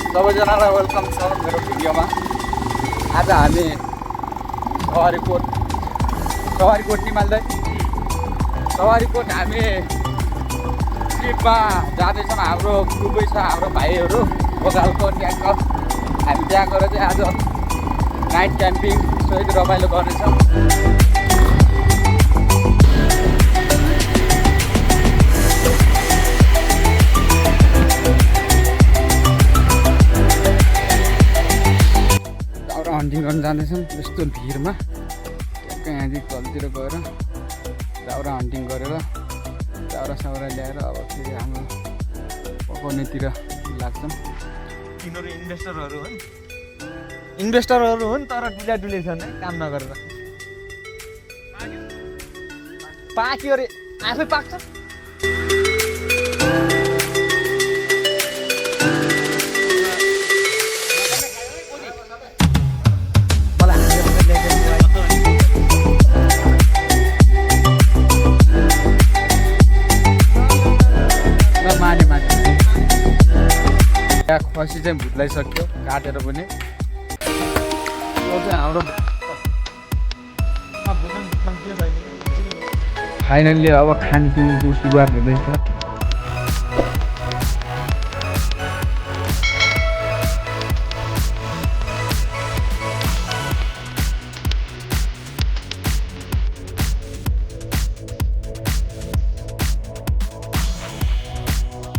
सबैजनालाई वेलकम छ मेरो भिडियोमा। आज हामी सवारीकोट निमाल्दै सवारीकोट हामी ट्रिपमा जाँदैछौँ। हाम्रो ग्रुपै छ, हाम्रो भाइहरू भोकालको ट्याङ्क। हामी त्यहाँ गएर चाहिँ आज नाइट क्याम्पिङ सहित रमाइलो गर्नेछौँ। हन्टिङ गर्न जाँदैछौँ यस्तो भिरमा। यहाँदेखि कलतिर गएर दाउरा हन्टिङ गरेर दाउरा ल्याएर अब फेरि हाम्रो पकाउनेतिर लाग्छौँ। तिनीहरू इन्भेस्टरहरू हुन् तर डुले छन् है, काम नगरेर। पाक्यो अरे, आफै पाक्छ। खसी चाहिँ भुत्लाइसक्यो काटेर पनि। हाम्रो फाइनल्ली अब खानपिनको सुरुवात हुँदैछ।